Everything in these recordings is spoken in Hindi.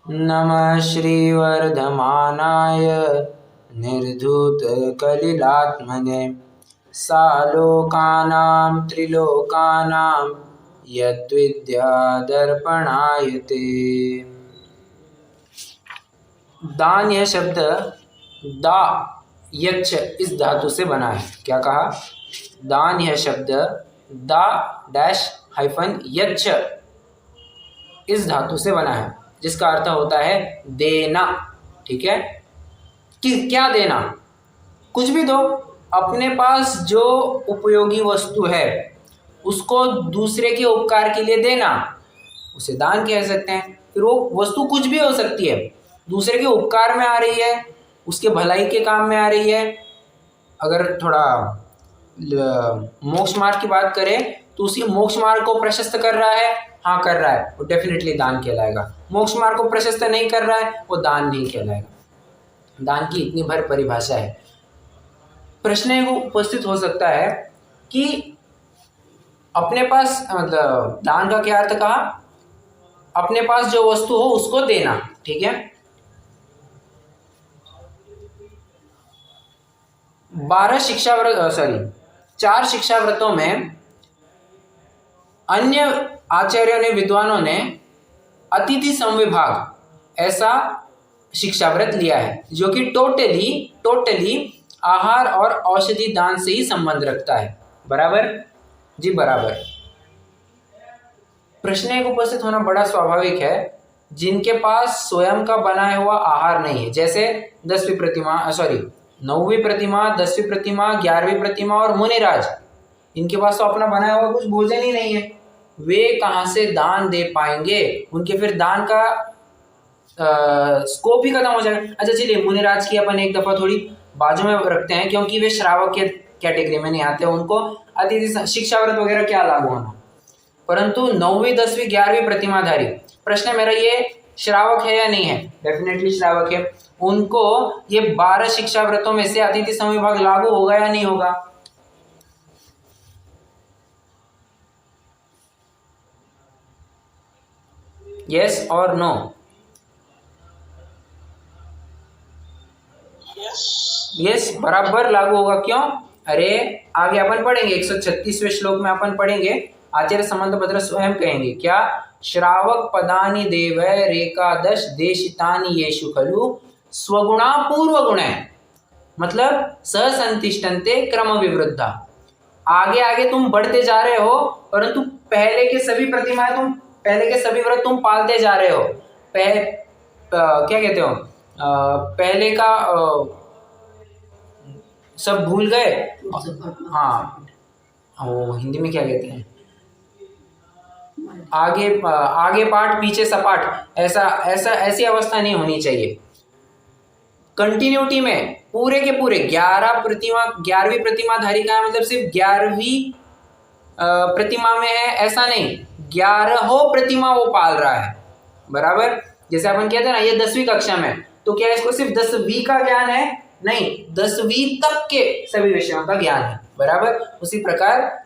नमः श्रीवर्धमानाय निर्धूतकलिलात्मने सालोकानां त्रिलोकानां यद्विद्यादर्पणायते। दान यह शब्द दा यच्छ इस धातु से बना है। क्या कहा? दान यह शब्द दा डैश हाइफन यच्छ इस धातु से बना है, जिसका अर्थ होता है देना। ठीक है, कि क्या देना? कुछ भी दो। अपने पास जो उपयोगी वस्तु है उसको दूसरे के उपकार के लिए देना, उसे दान कह सकते हैं। फिर वो वस्तु कुछ भी हो सकती है, दूसरे के उपकार में आ रही है, उसके भलाई के काम में आ रही है। अगर थोड़ा मोक्ष मार्ग की बात करें तो उसी मोक्ष मार्ग को प्रशस्त कर रहा है, हाँ कर रहा है, वो डेफिनेटली दान कहलाएगा। मोक्ष मार्ग को प्रशस्त नहीं कर रहा है, वो दान नहीं कहलाएगा। दान की इतनी भर परिभाषा है। प्रश्न को उपस्थित हो सकता है कि अपने पास, मतलब दान का क्या अर्थ कहा? अपने पास जो वस्तु हो उसको देना। ठीक है, 4 शिक्षाव्रतों में अन्य आचार्यों ने, विद्वानों ने अतिथि संविभाग ऐसा शिक्षाव्रत लिया है, जो कि टोटली आहार और औषधि दान से ही संबंध रखता है। बराबर जी, बराबर। प्रश्न एक उपस्थित होना बड़ा स्वाभाविक है। जिनके पास स्वयं का बनाया हुआ आहार नहीं है, जैसे 9वीं प्रतिमा, 10वीं प्रतिमा, 11वीं प्रतिमा और मुनिराज, इनके पास तो अपना बनाया हुआ कुछ भोजन ही नहीं है। वे कहाँ से दान दे पाएंगे? उनके फिर दान का स्कोप ही खत्म हो जाएगा। अच्छा चलिए, मुनिराज की अपन एक दफा थोड़ी बाजू में रखते हैं, क्योंकि वे श्रावक के कैटेगरी में नहीं आते, उनको अतिथि शिक्षाव्रत वगैरह क्या लागू होना। परंतु 9वीं 10वीं 11वीं प्रतिमाधारी, प्रश्न मेरा ये श्रावक है या नहीं है? डेफिनेटली श्रावक है। उनको ये 12 शिक्षाव्रतों में से अतिथि संविभाग लागू होगा या नहीं होगा? यस और नो? यस, बराबर लागू होगा। क्यों? अरे आगे अपन पढ़ेंगे, 136वें श्लोक में अपन पढ़ेंगे, आचार्य समंतभद्र स्वयं कहेंगे क्या? श्रावक पदानि देव रेकादश देशितानि येषु खलु स्वगुणा पूर्व गुण, मतलब ससंतिष्ठन्ते क्रम विवृद्धा। आगे आगे तुम बढ़ते जा रहे हो, परंतु पहले के सभी प्रतिमाएं, तुम पहले के सभी व्रत तुम पालते जा रहे हो। क्या कहते हो, पहले का सब भूल गए। हाँ, वो हिंदी में क्या कहते हैं, आगे पाठ पीछे सपाट, ऐसी अवस्था नहीं होनी चाहिए। कंटिन्यूटी में पूरे के पूरे 11वीं प्रतिमाधारी का मतलब सिर्फ 11वीं प्रतिमा में है ऐसा नहीं, 11 प्रतिमा वो पाल रहा है। बराबर, जैसे अपन कहते हैं ना ये 10वीं कक्षा में, तो क्या इसको सिर्फ 10वीं का ज्ञान है? नहीं, 10वीं तक के सभी विषयों का ज्ञान है। बराबर, उसी प्रकार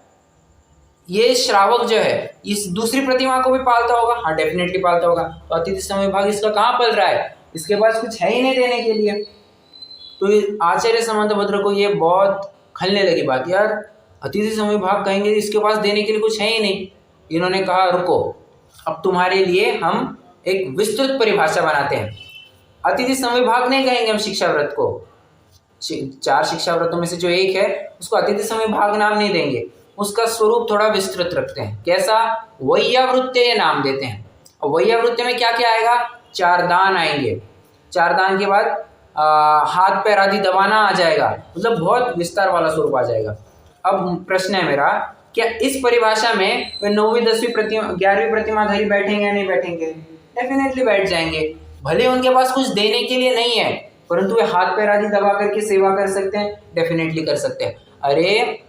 ये श्रावक जो है इस दूसरी प्रतिमा को भी पालता होगा। हाँ, डेफिनेटली पालता होगा। तो अतिथि संविभाग इसका कहाँ पल रहा है? इसके पास कुछ है ही नहीं देने के लिए। तो आचार्य समंतभद्र को ये बहुत खलने लगी बात, यार अतिथि संविभाग कहेंगे इसके पास देने के लिए कुछ है ही नहीं। इन्होंने कहा रुको, अब तुम्हारे लिए हम एक विस्तृत परिभाषा बनाते हैं। अतिथि संविभाग नहीं कहेंगे हम शिक्षाव्रत को, 4 शिक्षाव्रतों में से जो एक है उसको अतिथि संविभाग नाम नहीं देंगे, उसका स्वरूप थोड़ा विस्तृत रखते हैं। कैसा? वैयावृत्य नाम देते हैं। और वैयावृत्य में क्या क्या आएगा? 4 दान आएंगे। 4 दान के बाद हाथ पैर आदि दबाना आ जाएगा, मतलब बहुत विस्तार वाला स्वरूप आ जाएगा। अब प्रश्न है मेरा, क्या इस परिभाषा में वे 9वीं 10वीं प्रतिमा 11वीं प्रतिमाधारी बैठेंगे या नहीं बैठेंगे? डेफिनेटली बैठ जाएंगे। भले उनके पास कुछ देने के लिए नहीं है, परंतु वे हाथ पैर आदि दबा करके सेवा कर सकते हैं, डेफिनेटली कर सकते हैं। अरे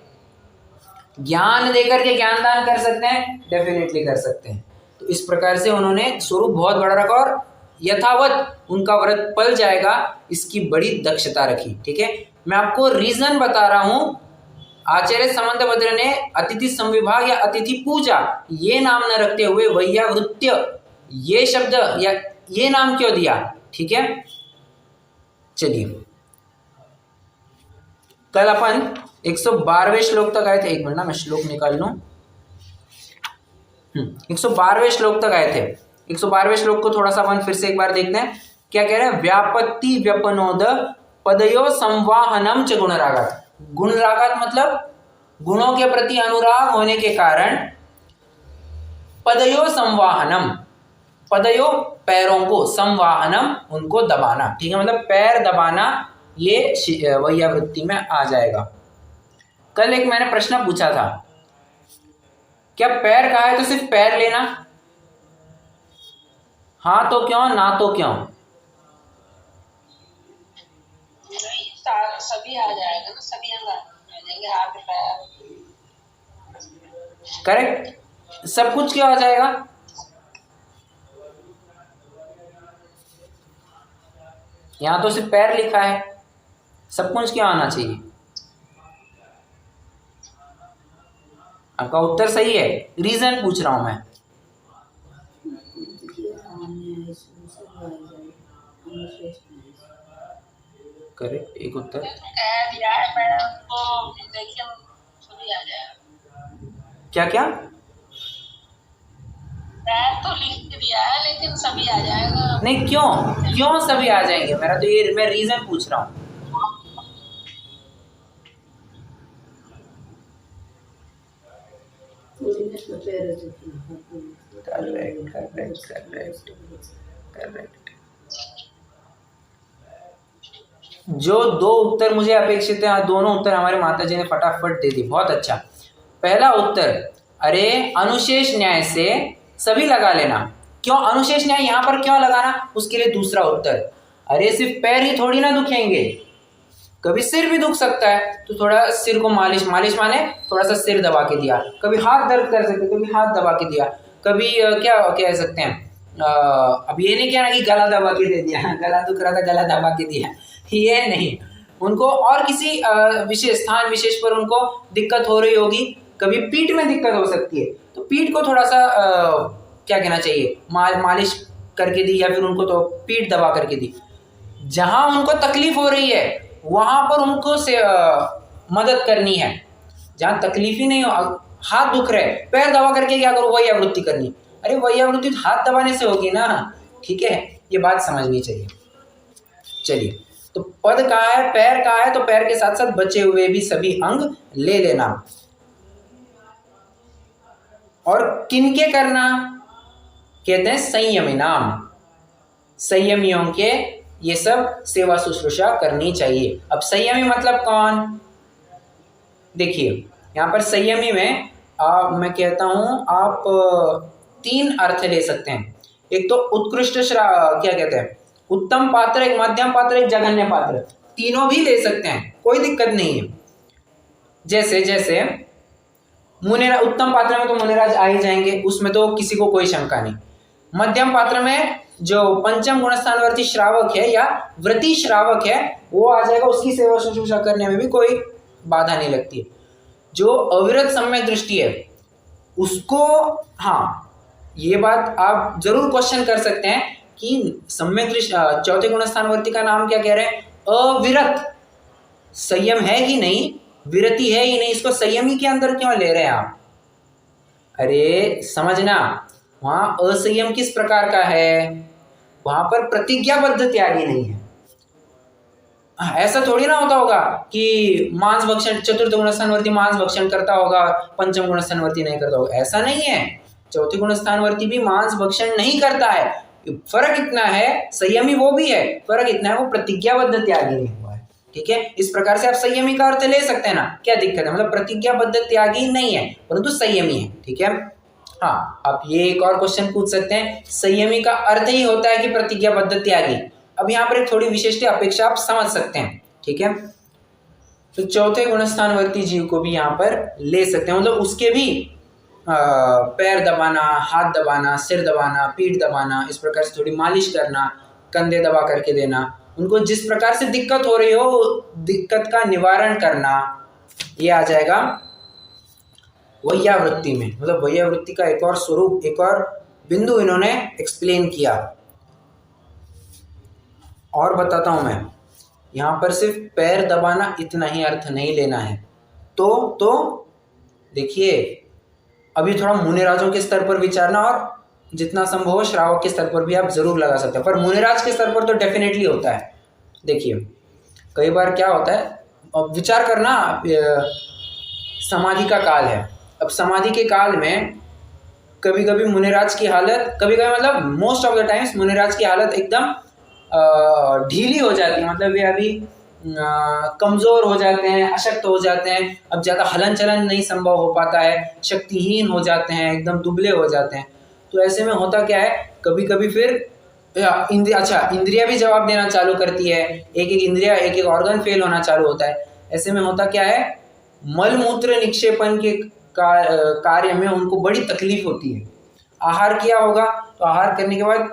ज्ञान देकर के ज्ञान दान कर सकते हैं, डेफिनेटली कर सकते हैं। तो इस प्रकार से उन्होंने स्वरूप बहुत बड़ा रखा और यथावत उनका व्रत पल जाएगा, इसकी बड़ी दक्षता रखी। ठीक है, मैं आपको रीजन बता रहा हूं। आचार्य समंतभद्र ने अतिथि संविभाग या अतिथि पूजा ये नाम न रखते हुए वैयावृत्य ये शब्द या ये नाम क्यों दिया, ठीक है। चलिए, कल अपन 112वें श्लोक तक आए थे। एक मिनट ना, मैं श्लोक निकाल लूं। 112वें श्लोक तक आए थे। 112वें श्लोक को थोड़ा सा अपन फिर से एक बार देखते हैं। क्या कह रहे हैं? व्यापत्ति व्यपनोद पदयो संवाहनम च गुणरागात। गुणरागात मतलब गुणों के प्रति अनुराग होने के कारण पदयो संवाहनम, पदयो पैरों को, संवाहनम उनको दबाना, ठीक है, मतलब पैर दबाना, ये वैयावृत्ति में आ जाएगा। कल एक मैंने प्रश्न पूछा था, क्या पैर कहा है तो सिर्फ पैर लेना, हाँ तो क्यों, ना तो क्यों? सभी आ जाएगा ना, सभी अंग आ जाएंगे, हाथ पैर। करेक्ट, सब कुछ क्यों आ जाएगा? यहां तो सिर्फ पैर लिखा है, सब कुछ क्यों आना चाहिए? आपका उत्तर सही है, रीजन पूछ रहा हूं मैं। करेक्ट, एक उत्तर। क्या क्या? तो लिख दिया है लेकिन सभी आ जाएगा। नहीं, क्यों क्यों सभी आ जाएंगे? मेरा तो ये, मैं रीजन पूछ रहा हूँ। Correct correct correct correct. जो दो उत्तर मुझे अपेक्षित है, दोनों उत्तर हमारे माता जी ने फटाफट दे दी, बहुत अच्छा। पहला उत्तर, अरे अनुशेष न्याय से सभी लगा लेना। क्यों अनुशेष न्याय यहाँ पर क्यों लगाना, उसके लिए दूसरा उत्तर, अरे सिर्फ पैर ही थोड़ी ना दुखेंगे, कभी सिर भी दुख सकता है, तो थोड़ा सिर को मालिश, मालिश माने थोड़ा सा सिर दबा के दिया, कभी हाथ दर्द कर सकते, कभी हाथ दबा के दिया, कभी क्या कह सकते हैं, अब ये नहीं कहना कि गला दबा के दे दिया, गला दुख रहा था गला दबा के दिया, ये नहीं। उनको और किसी विशेष स्थान विशेष पर उनको दिक्कत हो रही होगी, कभी पीठ में दिक्कत हो सकती है, तो पीठ को थोड़ा सा क्या कहना चाहिए, मालिश करके दी, या फिर उनको तो पीठ दबा करके दी। जहां उनको तकलीफ हो रही है वहां पर उनको से मदद करनी है। जहां तकलीफ ही नहीं हो, हाथ दुख रहे, पैर दबा करके क्या करो, वैयावृत्ति करनी। अरे वैयावृत्ति हाथ दबाने से होगी ना, ठीक है, ये बात समझनी चाहिए। चलिए, तो पद कहाँ है, पैर कहाँ है, तो पैर के साथ साथ बचे हुए भी सभी अंग ले लेना। और किनके करना, कहते हैं संयमी नाम, संयमियों के ये सब सेवा शुश्रूषा करनी चाहिए। अब संयमी मतलब कौन, देखिए यहाँ पर संयमी में मैं कहता हूं आप 3 अर्थ ले सकते हैं। एक तो उत्कृष्ट क्या कहते हैं, उत्तम पात्र, एक मध्यम पात्र, एक जघन्य पात्र, तीनों भी ले सकते हैं, कोई दिक्कत नहीं है। जैसे जैसे मुनिराज, उत्तम पात्र में तो मुनिराज आ ही जाएंगे, उसमें तो किसी को कोई शंका नहीं। मध्यम पात्र में जो पंचम गुणस्थानवर्ती श्रावक है या व्रती श्रावक है वो आ जाएगा, उसकी सेवा शुश्रूषा करने में भी कोई बाधा नहीं लगती। जो अविरत सम्यक दृष्टि है उसको, हाँ ये बात आप जरूर क्वेश्चन कर सकते हैं कि सम्यक दृष्टि चौथे गुणस्थानवर्ती का नाम क्या कह रहे हैं, अविरत, संयम है कि नहीं, विरति है ही नहीं, इसको संयमी के अंदर क्यों ले रहे हैं आप? अरे समझना, वहां असंयम किस प्रकार का है, वहां पर प्रतिज्ञाबद्ध त्यागी नहीं है। ऐसा थोड़ी ना होता होगा कि मांस भक्षण, चतुर्थ गुणस्थानवर्ती मांस भक्षण करता होगा, पंचम गुणस्थानवर्ती नहीं करता होगा, ऐसा नहीं है। चौथे गुणस्थानवर्ती भी मांस भक्षण नहीं करता है, फर्क इतना है, संयमी वो भी है, फर्क इतना है वो प्रतिज्ञाबद्ध त्यागी नहीं हुआ है, ठीक है। इस प्रकार से आप संयमी का अर्थ ले सकते हैं ना, क्या दिक्कत है, मतलब प्रतिज्ञाबद्ध त्यागी नहीं है परंतु संयमी है, ठीक है। हाँ, आप ये एक और क्वेश्चन पूछ सकते हैं, संयमी का अर्थ ही होता है कि प्रतिज्ञाबद्ध त्यागी। अब यहाँ पर एक थोड़ी विशिष्ट अपेक्षा आप समझ सकते हैं, ठीक है। तो चौथे गुणस्थानवर्ती जीव को भी यहाँ पर ले सकते हैं, मतलब उसके भी पैर दबाना, हाथ दबाना, सिर दबाना, पीठ दबाना, इस प्रकार से थोड़ी मालिश करना, कंधे दबा करके देना, उनको जिस प्रकार से दिक्कत हो रही हो दिक्कत का निवारण करना, ये आ जाएगा वैयावृत्ति में। मतलब वैयावृत्ति का एक और स्वरूप, एक और बिंदु इन्होंने एक्सप्लेन किया। और बताता हूँ मैं, यहाँ पर सिर्फ पैर दबाना इतना ही अर्थ नहीं लेना है। तो देखिए, अभी थोड़ा मुनिराजों के स्तर पर विचारना, और जितना संभव हो श्रावक के स्तर पर भी आप जरूर लगा सकते हो, पर मुनिराज के स्तर पर तो डेफिनेटली होता है। देखिए कई बार क्या होता है, अब विचार करना, समाधि का काल है। अब समाधि के काल में कभी कभी मुनिराज की हालत, कभी कभी मतलब मोस्ट ऑफ द टाइम्स मुनिराज की हालत एकदम ढीली हो जाती है, मतलब वे अभी कमज़ोर हो जाते हैं, अशक्त हो जाते हैं, अब ज़्यादा हलन चलन नहीं संभव हो पाता है, शक्तिहीन हो जाते हैं, एकदम दुबले हो जाते हैं। तो ऐसे में होता क्या है, कभी कभी फिर इंद्रिया भी जवाब देना चालू करती है, एक एक इंद्रिया, एक एक ऑर्गन फेल होना चालू होता है। ऐसे में होता क्या है, मलमूत्र निक्षेपण के कार्य में उनको बड़ी तकलीफ होती है। आहार किया होगा तो आहार करने के बाद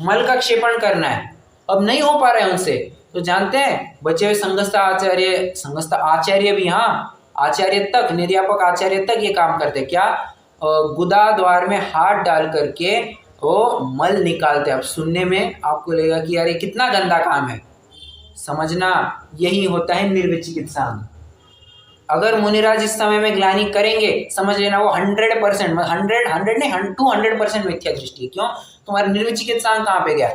मल का क्षेपण करना है, अब नहीं हो पा रहा है उनसे, तो जानते हैं बचे हुए संगस्थ आचार्य भी, हाँ आचार्य तक, निर्यापक आचार्य तक ये काम करते हैं। क्या, गुदा द्वार में हाथ डाल करके वो मल निकालते हैं। अब सुनने में आपको लगेगा कि यार ये कितना गंदा काम है, समझना यही होता है निर्विचिकित्सा। अगर मुनिराज इस समय में ग्लानि करेंगे, समझ लेना वो 100% 100 नहीं 200% मिथ्या दृष्टि है। क्यों, तुम्हारा निर्विचिकित्सा कहाँ पे गया?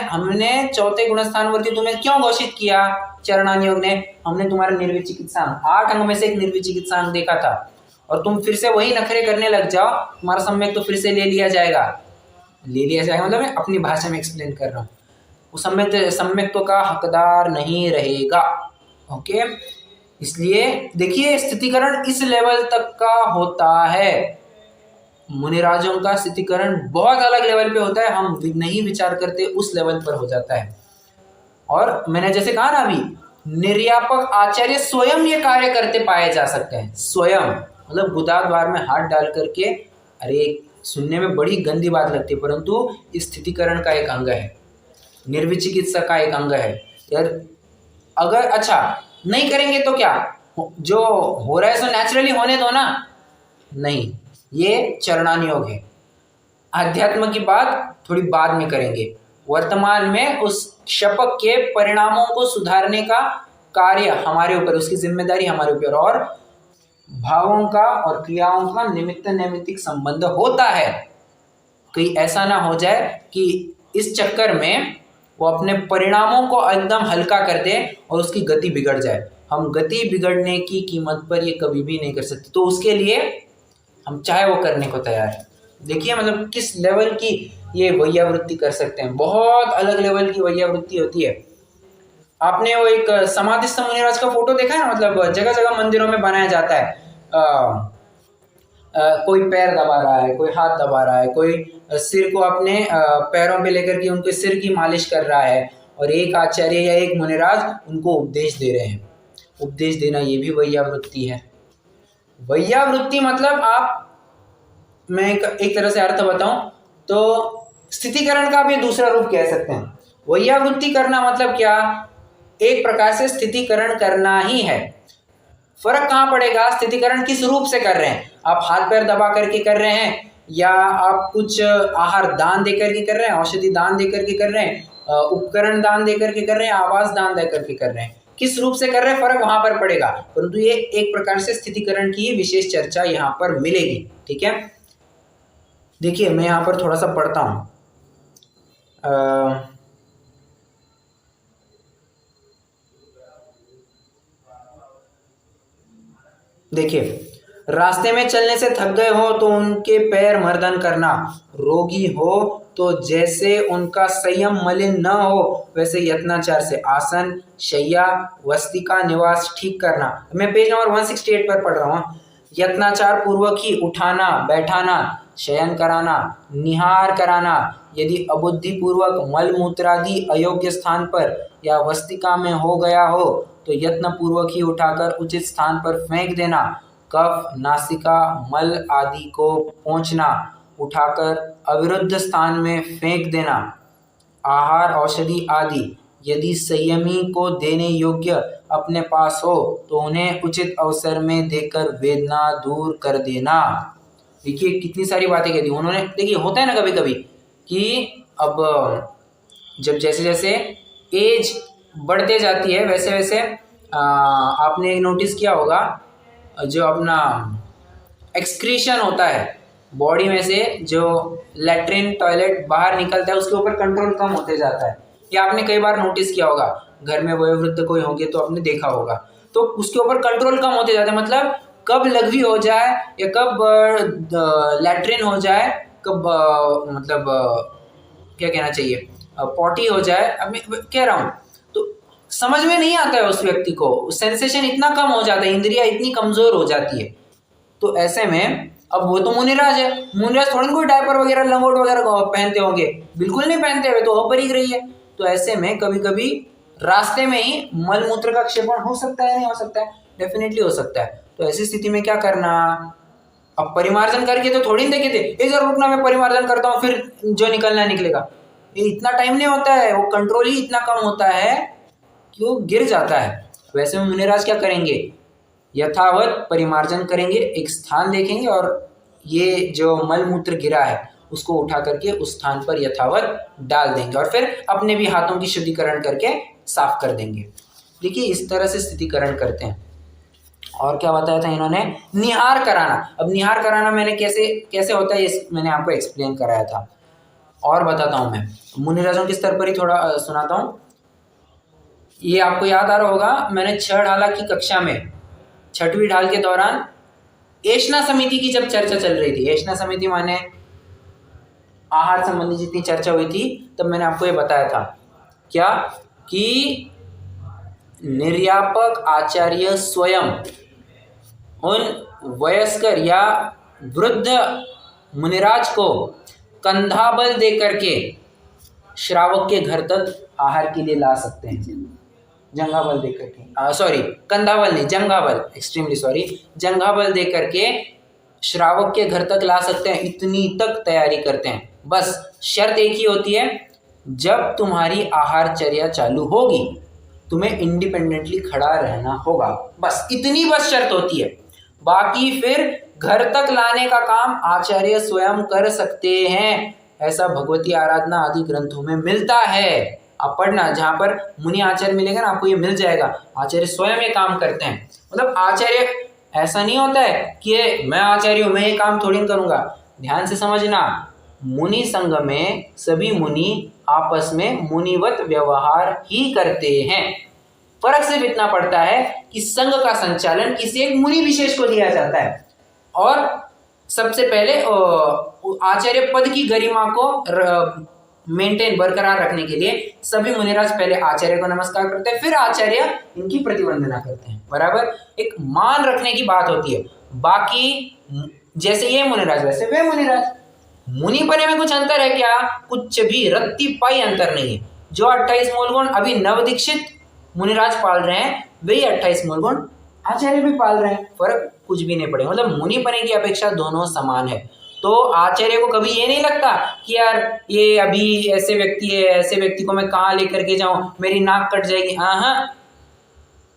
हमने चौथे गुणस्थानवर्ती तुम्हें क्यों घोषित किया चरणानियोग ने? हमने तुम्हारा निर्विचिकित्सा 8 अंग में से एक निर्विचिकित्सा देखा था, और तुम फिर से वही नखरे करने लग जाओ, तुम्हारा सम्यक तो फिर से ले लिया जाएगा मतलब मैं अपनी भाषा में एक्सप्लेन कर रहा हूँ, वो सम्यक्त्व का हकदार नहीं रहेगा। ओके, इसलिए देखिए स्थितिकरण इस लेवल तक का होता है। मुनिराजों का स्थितिकरण बहुत अलग लेवल पे होता है, हम नहीं विचार करते उस लेवल पर हो जाता है। और मैंने जैसे कहा ना अभी, निर्यापक आचार्य स्वयं ये कार्य करते पाए जा सकते हैं, स्वयं, मतलब गुदा द्वार में हाथ डाल करके, अरे सुनने में बड़ी गंदी बात लगती है, परंतु स्थितिकरण का एक अंग है, निर्विचिकित्सा का एक अंग है यार। अगर अच्छा नहीं करेंगे तो क्या, जो हो रहा है सो नेचुरली होने दो ना, नहीं, ये चरणानियोग है। अध्यात्म की बात थोड़ी बाद में करेंगे, वर्तमान में उस शपथ के परिणामों को सुधारने का कार्य हमारे ऊपर, उसकी जिम्मेदारी हमारे ऊपर, और भावों का और क्रियाओं का निमित्त नैमित्तिक संबंध होता है। कहीं ऐसा ना हो जाए कि इस चक्कर में वो अपने परिणामों को एकदम हल्का कर दे और उसकी गति बिगड़ जाए। हम गति बिगड़ने की कीमत पर ये कभी भी नहीं कर सकते, तो उसके लिए हम चाहे वो करने को तैयार है। देखिए मतलब किस लेवल की ये वैयावृत्ति कर सकते हैं, बहुत अलग लेवल की वैयावृत्ति होती है। आपने वो एक समाधिस्थ मुनिराज का फोटो देखा है, मतलब जगह जगह मंदिरों में बनाया जाता है, कोई पैर दबा रहा है, कोई हाथ दबा रहा है, कोई सिर को अपने पैरों पे लेकर के उनके सिर की मालिश कर रहा है, और एक आचार्य या एक मुनिराज उनको उपदेश दे रहे हैं। उपदेश देना ये भी वैयावृत्ति है। वैयावृत्ति मतलब मैं एक तरह से अर्थ बताऊं तो स्थितिकरण का भी दूसरा रूप कह सकते हैं। वैयावृत्ति करना मतलब क्या, एक प्रकार से स्थितिकरण करना ही है। फर्क कहाँ पड़ेगा, स्थितिकरण किस रूप से कर रहे हैं, आप हाथ पैर दबा करके कर रहे हैं, या आप कुछ आहार दान दे करके कर रहे हैं, औषधि दान दे करके कर रहे हैं, उपकरण दान दे करके कर रहे हैं, आवास दान दे करके कर रहे हैं, किस रूप से कर रहे हैं फर्क वहां पर पड़ेगा, परंतु ये एक प्रकार से स्थितिकरण की विशेष चर्चा यहाँ पर मिलेगी। ठीक है, देखिए मैं यहाँ पर थोड़ा सा पढ़ता हूँ। देखिए, रास्ते में चलने से थक गए हो तो उनके पैर मर्दन करना, रोगी हो तो जैसे उनका संयम मलिन न हो वैसे यत्नाचार से आसन, शैया, वस्तिका, निवास ठीक करना। मैं पेज नंबर 168 पर पढ़ रहा हूँ। यत्नाचार पूर्वक ही उठाना, बैठाना, शयन कराना, निहार कराना, यदि अबुद्धि पूर्वक मल मूत्रादि अयोग्य स्थान पर या वस्तिका में हो गया हो तो यत्न पूर्वक ही उठाकर उचित स्थान पर फेंक देना। कफ, नासिका, मल आदि को पोंछना, उठाकर अविरुद्ध स्थान में फेंक देना। आहार, औषधि आदि यदि संयमी को देने योग्य अपने पास हो तो उन्हें उचित अवसर में देकर वेदना दूर कर देना। देखिए कितनी सारी बातें कह दी उन्होंने। देखिए होता है ना कभी कभी कि अब जब जैसे जैसे एज बढ़ते जाती है वैसे वैसे आपने नोटिस किया होगा जो अपना एक्सक्रीशन होता है बॉडी में से, जो लेट्रिन टॉयलेट बाहर निकलता है, उसके ऊपर कंट्रोल कम होते जाता है। ये आपने कई बार नोटिस किया होगा, घर में वयोवृद्ध कोई होंगे तो आपने देखा होगा। तो उसके ऊपर कंट्रोल कम होते जाता है, मतलब कब लघवी हो जाए या कब लैट्रिन हो जाए, कब मतलब क्या कहना चाहिए, पॉटी हो जाए, अब मैं कह रहा हूँ, तो समझ में नहीं आता है उस व्यक्ति को, सेंसेशन इतना कम हो जाता है, इंद्रियां इतनी कमजोर हो जाती है। तो ऐसे में अब वो तो मुनिराज है, मुनिराज थोड़ी कोई डायपर वगैरह लंगोट वगैरह पहनते होंगे, बिल्कुल नहीं पहनते हुए, तो अपरिग्रही है। तो ऐसे में कभी कभी रास्ते में ही मलमूत्र का क्षेपण हो सकता है, नहीं हो सकता है, डेफिनेटली हो सकता है। तो ऐसी स्थिति में क्या करना, अब परिमार्जन करके तो थोड़ी देखे थे, ये जरूर रुकना, मैं परिमार्जन करता हूँ फिर जो निकलना निकलेगा, ये इतना टाइम नहीं होता है, वो कंट्रोल ही इतना कम होता है कि वो गिर जाता है। वैसे में मुनिराज क्या करेंगे, यथावत परिमार्जन करेंगे, एक स्थान देखेंगे और ये जो मलमूत्र गिरा है उसको उठा करके उस स्थान पर यथावत डाल देंगे और फिर अपने भी हाथों की शुद्धिकरण करके साफ कर देंगे। देखिए इस तरह से स्थितिकरण करते हैं। और क्या बताया था इन्होंने, निहार कराना। अब निहार कराना मैंने कैसे कैसे होता है ये मैंने आपको एक्सप्लेन कराया था, और बताता हूँ मैं मुनिराजों के स्तर पर ही थोड़ा सुनाता हूँ। ये आपको याद आ रहा होगा, मैंने 6 ढाला की कक्षा में 6वीं ढाल के दौरान एषणा समिति की जब चर्चा चल रही थी, एषणा समिति माने आहार संबंधी जितनी चर्चा हुई थी, तब मैंने आपको ये बताया था क्या कि निर्यापक आचार्य स्वयं उन वयस्कर या वृद्ध मुनिराज को कंधाबल दे करके श्रावक के घर तक आहार के लिए ला सकते हैं। जंघाबल दे करके, सॉरी कंधाबल नहीं, जंघाबल, एक्सट्रीमली सॉरी, जंघाबल दे करके श्रावक के घर तक ला सकते हैं, इतनी तक तैयारी करते हैं। बस शर्त एक ही होती है, जब तुम्हारी आहारचर्या चालू होगी तुम्हें इंडिपेंडेंटली खड़ा रहना होगा, बस इतनी बस शर्त होती है। बाकी फिर घर तक लाने का काम आचार्य स्वयं कर सकते हैं, ऐसा भगवती आराधना आदि ग्रंथों में मिलता है। आप पढ़ना, जहाँ पर मुनि आचार्य मिलेगा ना आपको, ये मिल जाएगा, आचार्य स्वयं ये काम करते हैं। मतलब आचार्य, ऐसा नहीं होता है कि मैं आचार्य हूँ मैं ये काम थोड़ी ना करूँगा। ध्यान से समझना, मुनि संघ में सभी मुनि आपस में मुनिवत व्यवहार ही करते हैं। फर्क सिर्फ इतना पड़ता है कि संघ का संचालन किसी एक मुनि विशेष को दिया जाता है, और सबसे पहले आचार्य पद की गरिमा को मेंटेन बरकरार रखने के लिए सभी मुनिराज पहले आचार्य को नमस्कार करते हैं, फिर आचार्य इनकी प्रतिवंदना करते हैं। बराबर, एक मान रखने की बात होती है। बाकी जैसे ये मुनिराज वैसे वे मुनिराज, मुनि पने में कुछ अंतर है क्या, कुछ भी रत्ती पाई अंतर नहीं है। जो 28 मूलगुण अभी नवदीक्षित मुनिराज पाल रहे हैं, वही 28 मूलगुण आचार्य भी पाल रहे हैं, फर्क कुछ भी नहीं पड़ेगा। मतलब मुनि पने की अपेक्षा दोनों समान है। तो आचार्य को कभी ये नहीं लगता कि यार ये अभी ऐसे व्यक्ति है, ऐसे व्यक्ति को मैं कहाँ लेकर के जाऊं, मेरी नाक कट जाएगी। हाँ,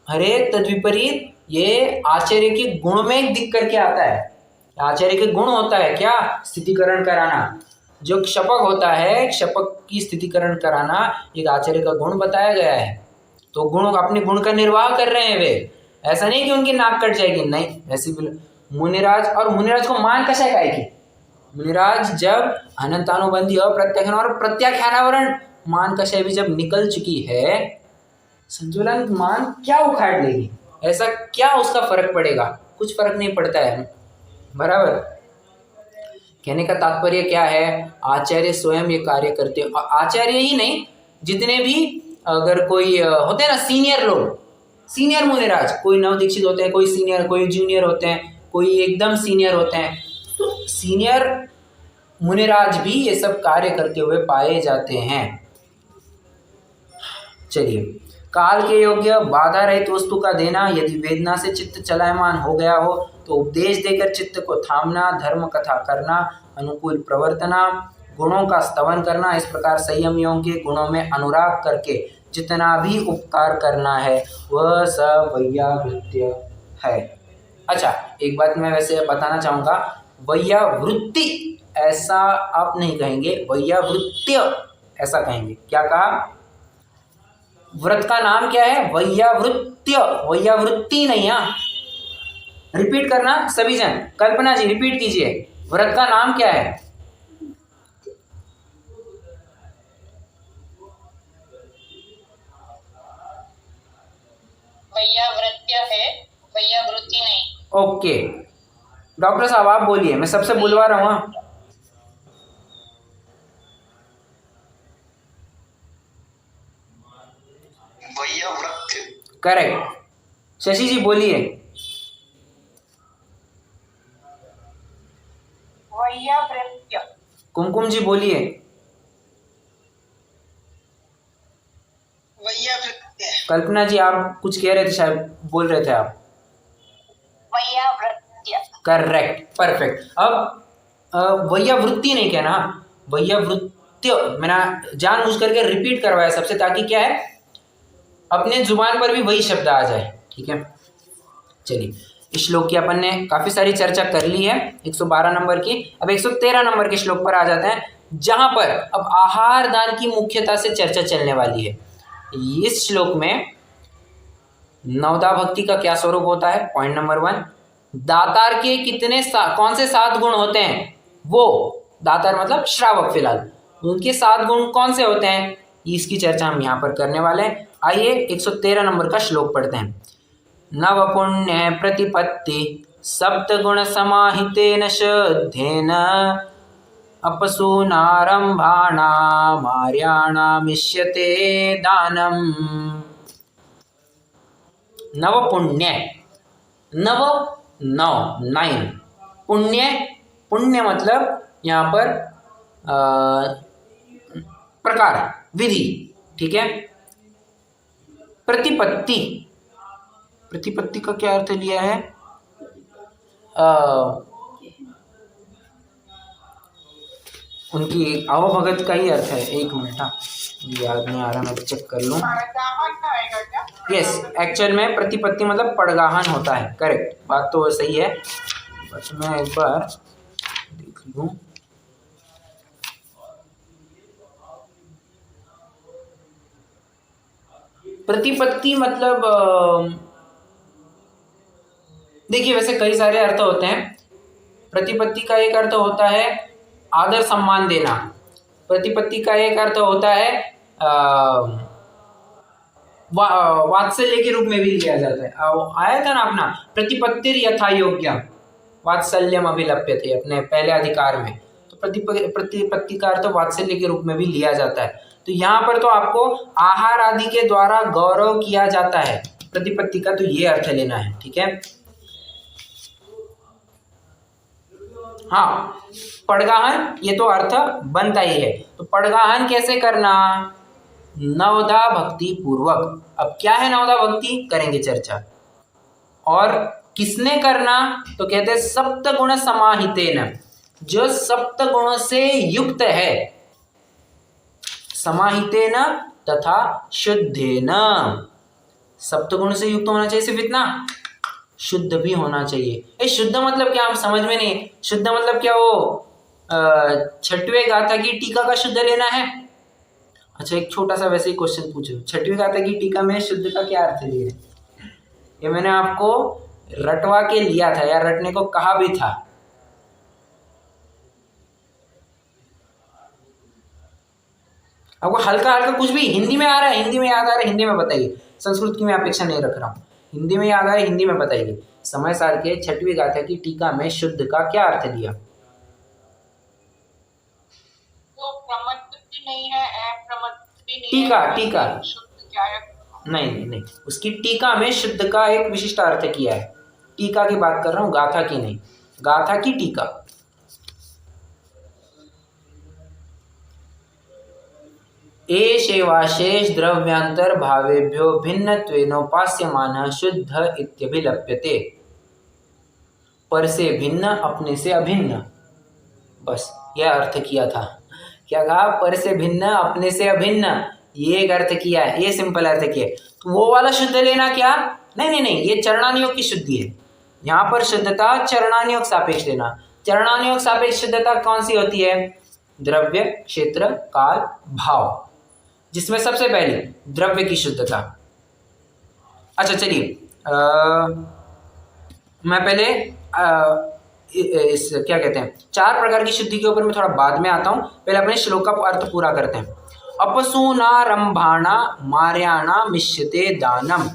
अरे तद्विपरीत ये आचार्य के गुण में दिख करके आता है। आचार्य के गुण होता है क्या, स्थितिकरण कराना। जो क्षपक होता है, क्षपक की स्थितिकरण कराना एक आचार्य का गुण बताया गया है। तो गुण, अपने गुण का निर्वाह कर रहे हैं वे, ऐसा नहीं कि उनकी नाक कट जाएगी, नहीं ऐसी मुनिराज। और मुनिराज को मान कशा काय की, मुनिराज जब अनंतानुबंधी अप्रत्याख्यान और प्रत्याख्यानावरण मान कषाय भी जब निकल चुकी है, संजुलन मान क्या उखाड़ लेगी, ऐसा क्या उसका फर्क पड़ेगा, कुछ फर्क नहीं पड़ता है। बराबर, कहने का तात्पर्य क्या है, आचार्य स्वयं ये कार्य करते हैं। आचार्य ही नहीं, जितने भी अगर कोई होते हैं ना सीनियर लोग, सीनियर मुनिराज, कोई नवदीक्षित होते हैं, कोई सीनियर, कोई जूनियर होते हैं, कोई एकदम सीनियर होते हैं, तो सीनियर मुनिराज भी ये सब कार्य करते हुए पाए जाते हैं। चलिए, काल के योग्य बाधा रहित वस्तु का देना, यदि वेदना से चित्त चलायमान हो गया हो तो उपदेश देकर चित्त को थामना, धर्म कथा करना, अनुकूल प्रवर्तना, गुणों का स्तवन करना, इस प्रकार संयम योग के गुणों में अनुराग करके जितना भी उपकार करना है वह सब वैयावृत्य है। अच्छा, एक बात मैं वैसे बताना चाहूँगा, वैयावृत्ति ऐसा आप नहीं कहेंगे, वैयावृत्य ऐसा कहेंगे। क्या कहा? व्रत का नाम क्या है? वैयावृत्य, वैयावृत्ति नहीं। हाँ, रिपीट करना सभी जन। कल्पना जी रिपीट कीजिए, व्रत का नाम क्या है? वैयावृत्य है, वैयावृत्ति नहीं। ओके, डॉक्टर साहब आप बोलिए, मैं सबसे बुलवा रहा हूँ। हाँ? वैयावृत्य। करेक्ट। शशि जी बोलिए। वैयावृत्य। कुमकुम जी बोलिए। वैयावृत्य। कल्पना जी आप कुछ कह रहे थे, शायद बोल रहे थे आप। वैयावृत्य। Correct, perfect. अब वैयावृत्ति नहीं कहना, वैयावृत्य मैंने जानबूझ करके रिपीट करवाया सबसे, ताकि क्या है अपने जुबान पर भी वही शब्द आ जाए। ठीक है, चलिए इस श्लोक की अपन ने काफी सारी चर्चा कर ली है 112 नंबर की। अब 113 नंबर के श्लोक पर आ जाते हैं, जहां पर अब आहार दान की मुख्यता से चर्चा चलने वाली है। इस श्लोक में नवदा भक्ति का क्या स्वरूप होता है, पॉइंट नंबर 1। दातार के कितने कौन से 7 गुण होते हैं, वो दातार मतलब श्रावक, फिलहाल उनके 7 गुण कौन से होते हैं, इसकी चर्चा हम यहाँ पर करने वाले हैं। आइए 113 नंबर का श्लोक पढ़ते हैं। नव पुण्य प्रतिपत्ति सप्तगुण समाहितेन शुद्धेन अपसूनारंभाणामार्याणामिष्यते दानम। नव पुण्य, नव 9 पुण्य, पुण्य मतलब यहाँ पर प्रकार, विधि। ठीक है, प्रतिपत्ति, प्रतिपत्ति का क्या अर्थ लिया है, उनकी आवभगत का ही अर्थ है। एक मिनट, हाँ याद नहीं आ रहा, मैं चेक कर लूँ। यस, एक्चुअल में प्रतिपत्ति मतलब पड़गाहन होता है। करेक्ट, बात तो सही है, बस मैं एक बार देख लूँ। प्रतिपत्ति मतलब देखिए वैसे कई सारे अर्थ होते हैं। प्रतिपत्ति का एक अर्थ होता है आदर सम्मान देना, प्रतिपत्ति का एक अर्थ होता है वात्सल्य के रूप में भी लिया जाता है। आया था ना अपना प्रतिपत्तिर यथा योग्य वात्सल्यम अभिलप्यते अपने पहले अधिकार में, तो प्रतिपत्ति का अर्थ वात्सल्य के रूप में भी लिया जाता है। तो यहाँ पर तो आपको आहार आदि के द्वारा गौरव किया जाता है प्रतिपत्ति का, तो ये अर्थ लेना है। ठीक है, हाँ पड़गाहन ये तो अर्थ बनता ही है। तो पड़गाहन कैसे करना, नवदा भक्ति पूर्वक। अब क्या है नवदा भक्ति, करेंगे चर्चा। और किसने करना, तो कहते हैं सप्त गुण समाहितेन, जो सप्त गुणों से युक्त है, समाहितेन तथा शुद्धेन, सप्त गुण से युक्त होना चाहिए, सिर्फ इतना, शुद्ध भी होना चाहिए। शुद्ध मतलब क्या, हम समझ में नहीं, शुद्ध मतलब क्या, वो 6वें गाथा की टीका का शुद्ध लेना है। अच्छा एक छोटा सा वैसे ही क्वेश्चन पूछो, 6वीं गाथा की टीका में शुद्ध का क्या अर्थ लिया है, ये मैंने आपको रटवा के लिया था या रटने को कहा भी था। आपको हल्का हल्का कुछ भी हिंदी में आ रहा है, हिंदी में याद आ रहा है, हिंदी में बताइए। संस्कृत की मैं अपेक्षा नहीं रख रहा हूँ, हिंदी में याद आ रहा है, हिंदी में बताइए। समय सार के 6वीं गाथा की टीका में शुद्ध का क्या अर्थ लिया। नहीं है, टीका, टीका नहीं, उसकी टीका में शुद्ध का एक विशिष्ट अर्थ किया है। टीका की बात कर रहा हूँ, गाथा की नहीं, गाथा की टीका। एषेवाशेष द्रव्यांतर भावेभ्यो भिन्नत्वेनोपास्यमानः शुद्ध इत्यभिलप्यते, पर से भिन्न, अपने से अभिन्न, बस यह अर्थ किया था। क्या कहा, पर से भिन्न, अपने से अभिन्न, ये एक अर्थ किया है, ये सिंपल अर्थ किया है। तो वो वाला शुद्ध लेना क्या, नहीं, ये चरणानियोग की शुद्धि है। यहाँ पर शुद्धता चरणानियोग सापेक्ष लेना। चरणानियोग सापेक्ष शुद्धता कौन सी होती है, द्रव्य, क्षेत्र, काल, भाव, जिसमें सबसे पहले द्रव्य की शुद्धता। अच्छा चलिए, मैं पहले इस क्या कहते हैं 4 प्रकार की शुद्धि के ऊपर मैं थोड़ा बाद में आता हूँ, पहले अपने श्लोक का अर्थ पूरा करते हैं। अपसूनारंभाणा मार्याणा मिष्यते दानम।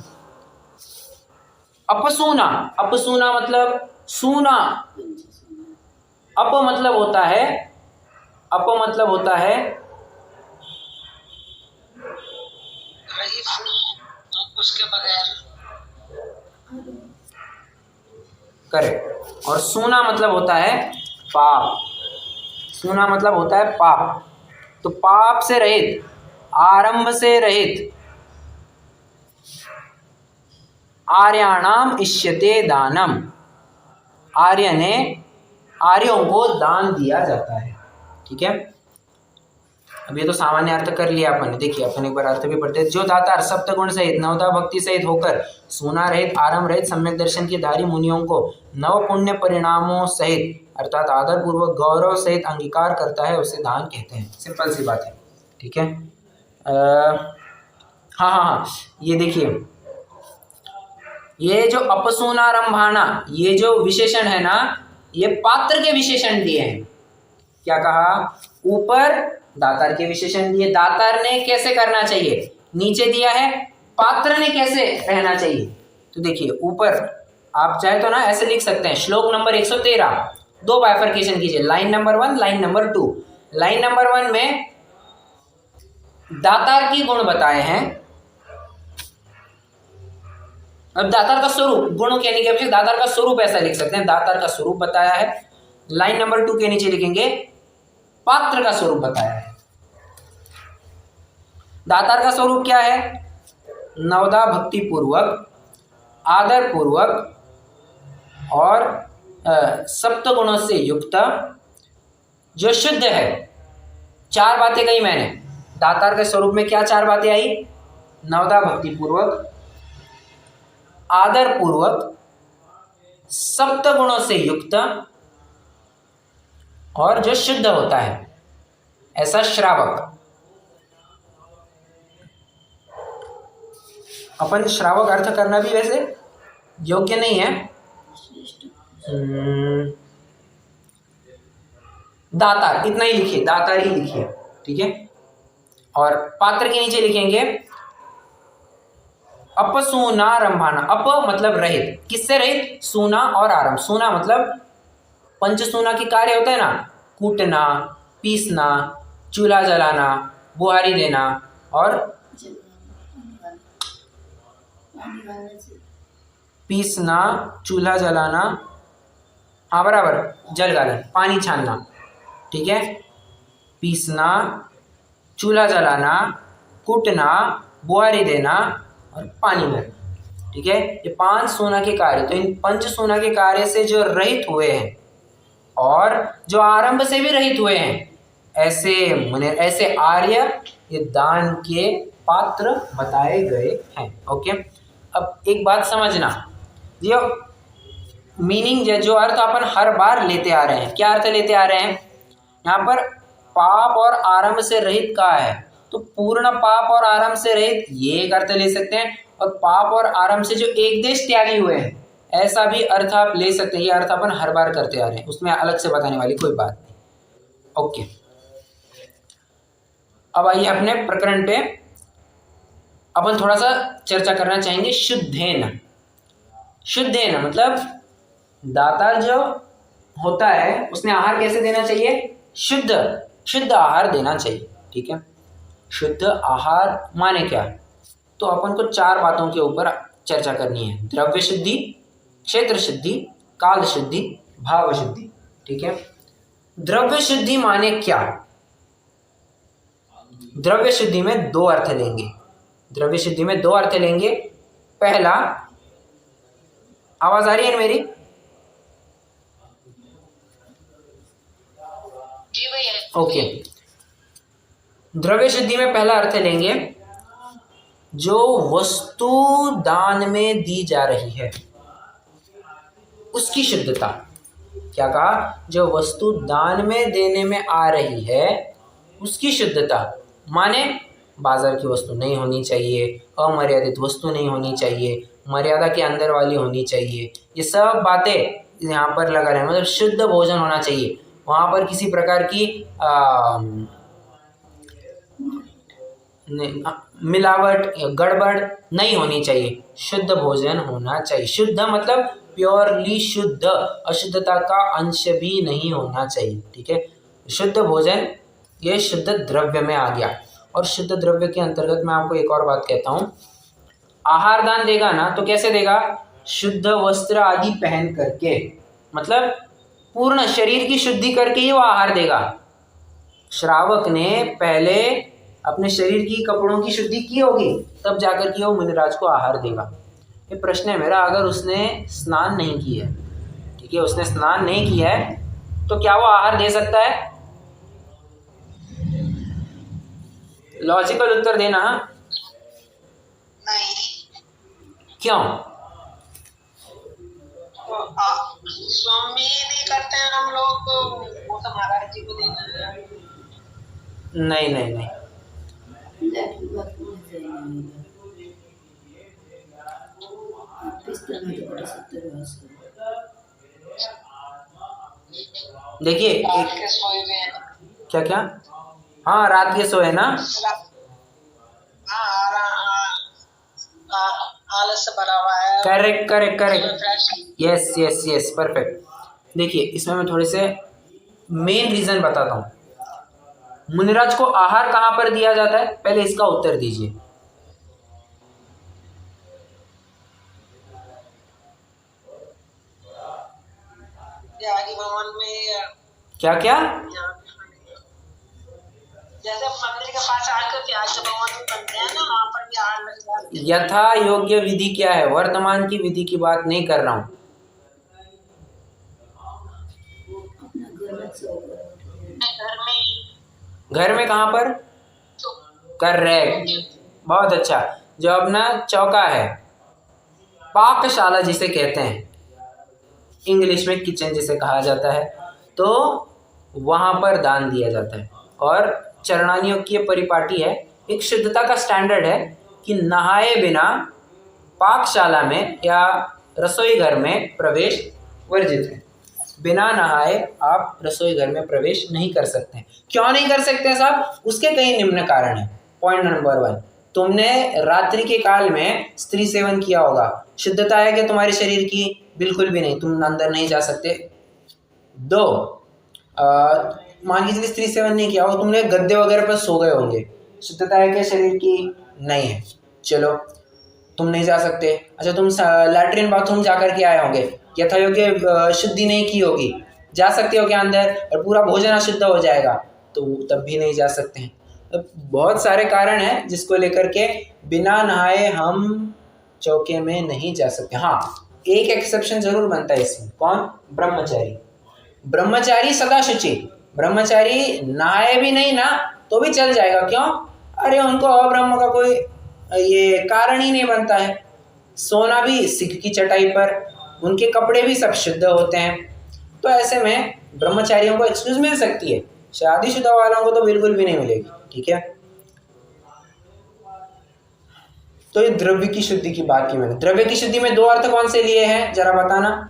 अपसूना, अपसूना मतलब सूना, अप मतलब होता है, अप मतलब होता है उसके बगैर, करेक्ट, और सूना मतलब होता है पाप, सूना मतलब होता है पाप। तो पाप से रहित, आरंभ से रहित, आर्याणाम इष्यते दानम, आर्यों को दान दिया जाता है। ठीक है, अब ये तो सामान्य अर्थ कर लिया अपन ने। देखिए अपन एक बार अर्थ भी पढ़ते हैं। जो दातार सप्तगुण सहित नवदा भक्ति सहित होकर सूना रहित, आरंभ रहित, सम्यक दर्शन के धारी मुनियों को नव पुण्य परिणामों सहित अर्थात आदर पूर्वक गौरव सहित अंगीकार करता है, उसे दान कहते हैं। सिंपल सी बात है। ठीक है, हाँ, ये देखिए, ये जो अपसूनारंभाना, ये जो विशेषण है ना, ये पात्र के विशेषण दिए हैं। क्या कहा? ऊपर दातार के विशेषण दिए, दातार ने कैसे करना चाहिए नीचे दिया है, पात्र ने कैसे रहना चाहिए। तो देखिए ऊपर आप चाहे तो ना ऐसे लिख सकते हैं, श्लोक नंबर 113, 2 बाइफर्केशन कीजिए, line number 1, line number 2। Line number 1 में दातार की गुण बताए हैं। अब दातार का स्वरूप, गुणों कहने के अपेक्षा दातार का स्वरूप ऐसा लिख सकते हैं, दातार का स्वरूप बताया है। लाइन नंबर 2 के नीचे लिखेंगे पात्र का स्वरूप बताया है। दातार का स्वरूप क्या है? नवदा भक्ति पूर्वक, आदर पूर्वक और सप्त गुणों से युक्त, जो शुद्ध है। 4 बातें कही मैंने। दातार के स्वरूप में क्या 4 बातें आई? नवदा भक्ति पूर्वक, आदर पूर्वक, सप्त गुणों से युक्त और जो शुद्ध होता है, ऐसा श्रावक। अपन श्रावक अर्थ करना भी वैसे योग्य नहीं है। दातार, इतना ही लिखिए, दातार ही लिखिए। ठीक है, और पात्र के नीचे लिखेंगे अपसूनारंभाना। अप मतलब रहित, किससे रहित? सूना और आरंभ। सूना मतलब पंचसूना के कार्य होता है ना, कूटना, पीसना, चूल्हा जलाना, बुहारी देना और पीसना, चूल्हा जलाना, हाँ बराबर, जल गालन, पानी छानना। ठीक है, पीसना, चूल्हा जलाना, कूटना, बुहारी देना और पानी भरना। ठीक है, ये 5 सोना के कार्य। तो इन पंच सोना के कार्य से जो रहित हुए हैं और जो आरंभ से भी रहित हुए हैं, ऐसे आर्य ये दान के पात्र बताए गए हैं। ओके, अब एक बात समझना, जो मीनिंग जो अर्थ अपन हर बार लेते आ रहे हैं, क्या अर्थ लेते आ रहे हैं? यहाँ पर पाप और आरंभ से रहित कहा है, तो पूर्ण पाप और आरंभ से रहित ये एक अर्थ ले सकते हैं, और पाप और आरंभ से जो एक देश त्यागी हुए हैं, ऐसा भी अर्थ आप ले सकते हैं। ये अर्थ अपन हर बार करते आ रहे हैं, उसमें अलग से बताने वाली कोई बात नहीं। ओके, अब आइए अपने प्रकरण पे अपन थोड़ा सा चर्चा करना चाहेंगे। शुद्धेन, शुद्धेन मतलब दातार जो होता है उसने आहार कैसे देना चाहिए? शुद्ध आहार देना चाहिए। ठीक है, शुद्ध आहार माने क्या? तो अपन को 4 बातों के ऊपर चर्चा करनी है। द्रव्य शुद्धि, क्षेत्र शुद्धि, काल शुद्धि, भाव शुद्धि। ठीक है, द्रव्य शुद्धि माने क्या? द्रव्य शुद्धि में 2 अर्थ लेंगे। द्रव्य शुद्धि में 2 अर्थ लेंगे। पहला, आवाज आ रही है मेरी? जी भैया। ओके, द्रव्य शुद्धि में पहला अर्थ लेंगे, जो वस्तु दान में दी जा रही है उसकी शुद्धता। क्या कहा? जो वस्तु दान में देने में आ रही है उसकी शुद्धता, माने बाजार की वस्तु नहीं होनी चाहिए, अमर्यादित वस्तु नहीं होनी चाहिए, मर्यादा के अंदर वाली होनी चाहिए। ये सब बातें यहाँ पर लगा रहे हैं, मतलब शुद्ध भोजन होना चाहिए। वहाँ पर किसी प्रकार की मिलावट या गड़बड़ नहीं होनी चाहिए, शुद्ध भोजन होना चाहिए। शुद्ध मतलब प्योरली शुद्ध, अशुद्धता का अंश भी नहीं होना चाहिए। ठीक है, शुद्ध भोजन ये शुद्ध द्रव्य में आ गया। और शुद्ध द्रव्य के अंतर्गत मैं आपको एक और बात कहता हूँ, आहार दान देगा ना तो कैसे देगा? शुद्ध वस्त्र आदि पहन करके, मतलब पूर्ण शरीर की शुद्धि करके ही वो आहार देगा। श्रावक ने पहले अपने शरीर की कपड़ों की शुद्धि की होगी, तब जाकर के वो मुनिराज को आहार देगा। ये प्रश्न है मेरा, अगर उसने स्नान नहीं किया है, ठीक है, उसने स्नान नहीं किया है, तो क्या वो आहार दे सकता है? लॉजिकल उत्तर देना। नहीं। क्यों? स्वामी नहीं करते हैं हम लोग, तो वो तो महाराज जी को देना है। नहीं नहीं नहीं, देखिए रात के सोए हुए हैं। क्या क्या? हाँ, रात के सोए ना, आलस भरा हुआ है। Correct correct correct, yes yes yes, perfect. देखिए इसमें मैं थोड़े से मेन रीजन बताता हूँ। मुनिराज को आहार कहाँ पर दिया जाता है, पहले इसका उत्तर दीजिए। त्यागी भवन में। क्या क्या? जैसे मंदिर के पास आके त्यागी भवन में बनते हैं ना, वहाँ पर भी आहार लग जाते हैं। यथा योग्य विधि क्या है? वर्तमान की विधि की बात नहीं कर रहा हूँ। घर में कहाँ पर? करेक्ट, बहुत अच्छा। जो अपना चौका है, पाकशाला जिसे कहते हैं, इंग्लिश में किचन जिसे कहा जाता है, तो वहाँ पर दान दिया जाता है। और चरणानियों की ये परिपाटी है, एक शुद्धता का स्टैंडर्ड है कि नहाए बिना पाकशाला में या रसोई घर में प्रवेश वर्जित है। बिना नहाए आप रसोई घर में प्रवेश नहीं कर सकते हैं। क्यों नहीं कर सकते साहब? उसके कई निम्न कारण हैं। पॉइंट नंबर 1, तुमने रात्रि के काल में स्त्री सेवन किया होगा, शुद्धता है कि तुम्हारे शरीर की? बिल्कुल भी नहीं, तुम अंदर नहीं जा सकते। 2, मान लीजिए स्त्री सेवन नहीं किया हो, तुमने गद्दे वगैरह पर सो गए होंगे, शुद्धता है क्या शरीर की? नहीं है, चलो तुम नहीं जा सकते। अच्छा, तुम लैट्रिन बाथरूम जाकर के आए होंगे, यथा योग्य शुद्धि नहीं की होगी, जा सकते हो क्या अंदर? और पूरा भोजन अशुद्ध हो जाएगा, तो तब भी नहीं जा सकते हैं। तो बहुत सारे कारण हैं जिसको लेकर के बिना नहाए हम चौके में नहीं जा सकते। हाँ, एक एक्सेप्शन जरूर बनता है इसमें। कौन? ब्रह्मचारी। ब्रह्मचारी सदा शुचि, ब्रह्मचारी नहाए भी नहीं ना तो भी चल जाएगा। क्यों? अरे उनको अब्रह्म का कोई ये कारण ही नहीं बनता है। सोना भी सिक की चटाई पर, उनके कपड़े भी सब शुद्ध होते हैं। तो ऐसे में ब्रह्मचारियों को एक्सक्यूज मिल सकती है, शादीशुदा वालों को तो बिल्कुल भी नहीं मिलेगी। ठीक है, तो ये द्रव्य की शुद्धि की बात की मैंने। द्रव्य की शुद्धि में 2 अर्थ कौन से लिए हैं जरा बताना?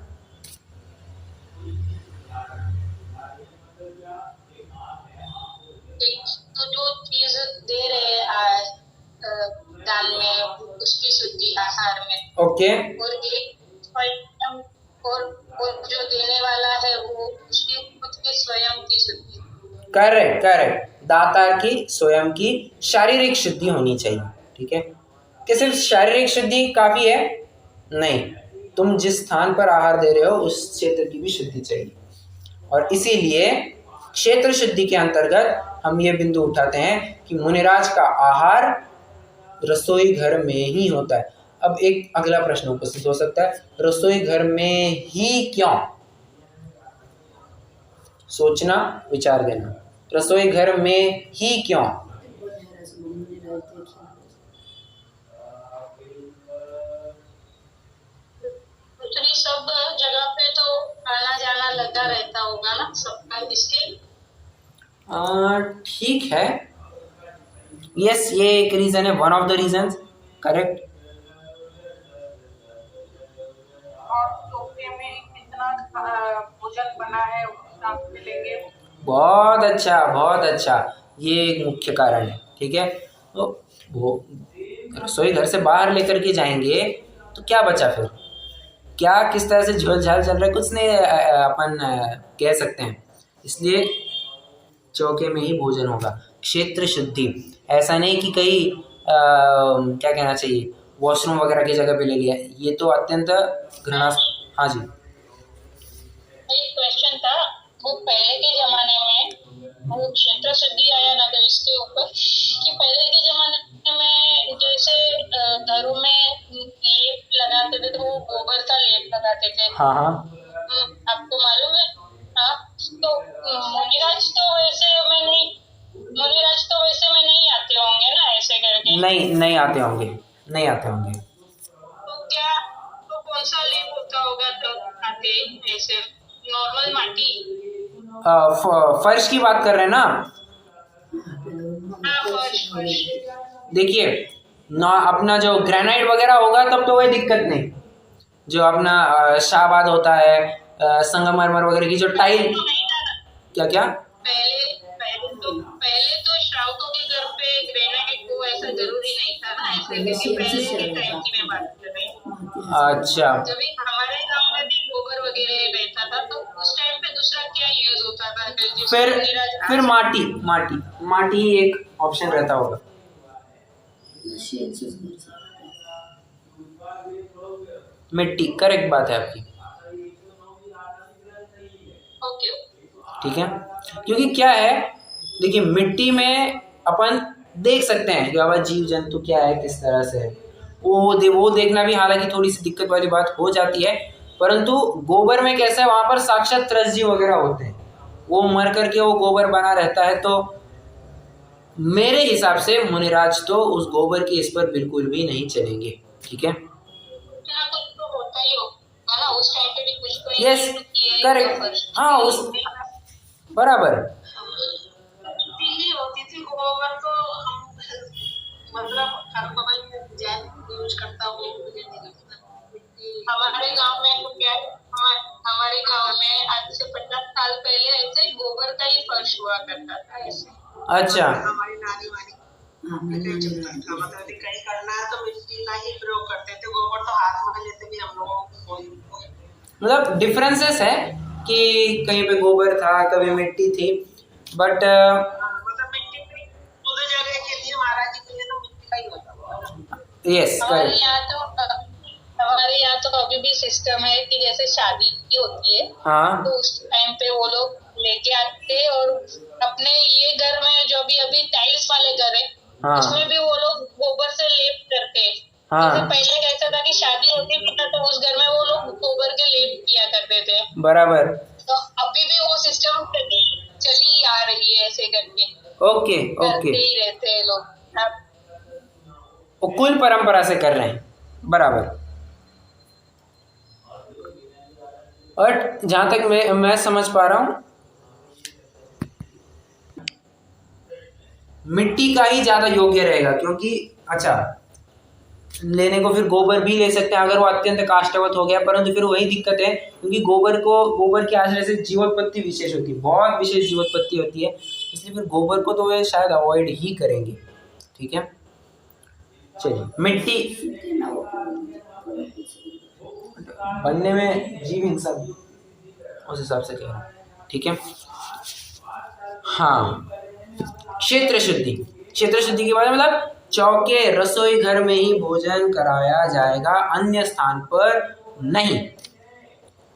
तो जो चीज दे रहे हैं दान में, उसकी शुद्धि आहार में। ओके, और एक और जो देने वाला है वो उसकी खुद के स्वयं की शुद्धि। करेक्ट करेक्ट, दातार की स्वयं की शारीरिक शुद्धि होनी चाहिए। ठीक है, कि सिर्फ शारीरिक शुद्धि काफी है? नहीं, तुम जिस स्थान पर आहार दे रहे हो उस क्षेत्र की भी शुद्धि चाहिए। और इसीलिए क्षेत्र शुद्धि के अंतर्गत हम ये बिंदु उठाते हैं कि मुनिराज का आहार रसोई घर में ही होता है। अब एक अगला प्रश्न उपस्थित हो सकता है, रसोई घर में ही क्यों? सोचना, विचार देना। रसोई घर में ही क्यों? दूसरी सब जगह पे तो आना जाना लगा अच्छा रहता होगा ना सबका स्किल। ठीक है, यस, ये एक रीजन है, one of the reasons, correct. और टोक्यो में कितना भोजन बना है उसका आप मिलेंगे। बहुत अच्छा, बहुत अच्छा, ये एक मुख्य कारण है। ठीक है, तो वो रसोई घर से बाहर लेकर के जाएंगे तो क्या बचा फिर, क्या किस तरह से झोल झाल चल रहा है, कुछ नहीं अपन कह सकते हैं। इसलिए चौके में ही भोजन होगा। क्षेत्र शुद्धि, ऐसा नहीं कि कहीं क्या कहना चाहिए, वॉशरूम वगैरह की जगह पे ले लिया, ये तो अत्यंत घृणा। हाँ जी। एक क्वेश्चन था, वो पहले के जमाने में वो क्षेत्र शुद्धि आया ना, तो इसके ऊपर कि पहले के जमाने में जैसे घरों में लेप लगाते थे तो वो गोबर का लेप लगाते थे। हाँ हाँ, आपको मालूम है? हाँ, तो मुनिराज तो वैसे में नहीं आते होंगे ना ऐसे करके। नहीं आते होंगे, नहीं आते होंगे। तो क्या, तो कौन सा लेप होता होगा तो आते ऐसे नॉर्मल माटी? फर्श की बात कर रहे हैं ना? हाँ, फर्श। देखिए ना, अपना जो ग्रेनाइट वगैरह होगा तब तो कोई दिक्कत नहीं। जो अपना शाहबाद होता है, संगमरमर वगैरह की जो टाइल, तो नहीं था ना क्या क्या पहले तो श्रावकों के घर पे ग्रेनाइट वो ऐसा जरूरी नहीं था ना ऐसे, क्योंकि पहले के टाइम की मैं बात कर रही हूँ। अच्छा, जब भी हमारे गांव में भी गोबर वगैरह रहता था तो उस टाइम पे दूसरा क्या यूज होता था फिर माटी ही एक ऑप्शन रहता होगा। मिट्टी, करेक्ट बात है आपकी। ओके। ठीक है, क्योंकि क्या है, देखिए मिट्टी में अपन देख सकते हैं कि बाबा जीव जंतु क्या है, किस तरह से है, वो देखना भी हालांकि थोड़ी सी दिक्कत वाली बात हो जाती है, परंतु गोबर में कैसा है, वहां पर साक्षात त्रसजी वगैरह होते हैं, वो मर करके वो गोबर बना रहता है। तो मेरे हिसाब से मुनिराज तो उस गोबर के इस पर बिल्कुल भी नहीं चलेंगे। ठीक है, क्या कुछ तो होता ही होगा ना उस टाइम पे भी, कुछ तो यस, करेक्ट, हाँ, उस बराबर। ही होती थी गोबर, तो हम मतलब हर में जैन यूज करता हूँ, मुझे नहीं लगता। हमारे गांव में तो क्या है, हमारे गांव में आज से 50 साल पहले ऐसे गोबर का ही फर्श हुआ करता था ऐसे। अच्छा, हमारी नानी वानी मतलब कहीं करना है तो मिट्टी का ही प्रयोग करते थे, गोबर तो हाथ में लेते भी हम लोग। मतलब डिफरेंसेस है कि कहीं पे गोबर था, कभी मिट्टी थी, बट मतलब मिट्टी की पूरी जगह के लिए, महाराज जी के लिए तो मिट्टी का ही होता है। यस, करेक्ट, हमारे यहाँ तो अभी भी सिस्टम है कि जैसे शादी होती है हाँ तो उस टाइम पे वो लोग लेके आते और अपने ये घर में जो भी अभी टाइल्स वाले घर है हाँ उसमें भी वो लोग गोबर से लेप करते हैं। हाँ, जैसे पहले कैसा था कि शादी होती थी ना तो उस घर में वो लोग गोबर के लेप किया करते थे। बराबर, तो अभी भी वो सिस्टम चली आ रही है ऐसे करके, ओके करते ही रहते हैं लोग। वो कुल परंपरा से कर रहे हैं, बराबर। और जहां तक मैं समझ पा रहा हूँ, मिट्टी का ही ज्यादा योग्य रहेगा, क्योंकि अच्छा, लेने को फिर गोबर भी ले सकते हैं अगर वो अत्यंत काष्ठवत हो गया, परंतु फिर वही दिक्कत है, क्योंकि गोबर के आश्रय से जीवोत्पत्ति विशेष होती है, बहुत विशेष जीवोत्पत्ति होती है, इसलिए फिर गोबर को तो वे शायद अवॉइड ही करेंगे। ठीक है, चलिए, मिट्टी बनने में जीव हिंसा उस हिसाब से कह रहा हूँ। ठीक है, हाँ, क्षेत्र शुद्धि के बारे में, मतलब चौके रसोई घर में ही भोजन कराया जाएगा, अन्य स्थान पर नहीं।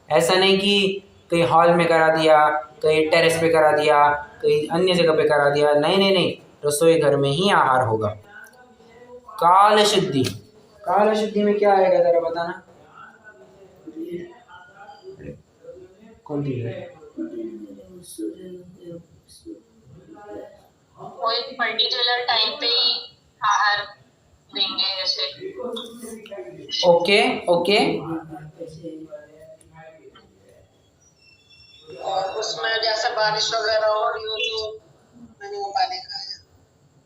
ऐसा नहीं कि कहीं हॉल में करा दिया, कहीं टेरेस पे करा दिया, कहीं अन्य जगह पे करा दिया, नहीं, रसोई घर में ही आहार होगा। काल शुद्धि में क्या आएगा जरा बताना, कौन थी? कोई पर्टिकुलर टाइम पे ही आहार देंगे ऐसे। ओके, समय जैसे बारिश वगैरह हो रही हो तो नहीं हो पाने का है।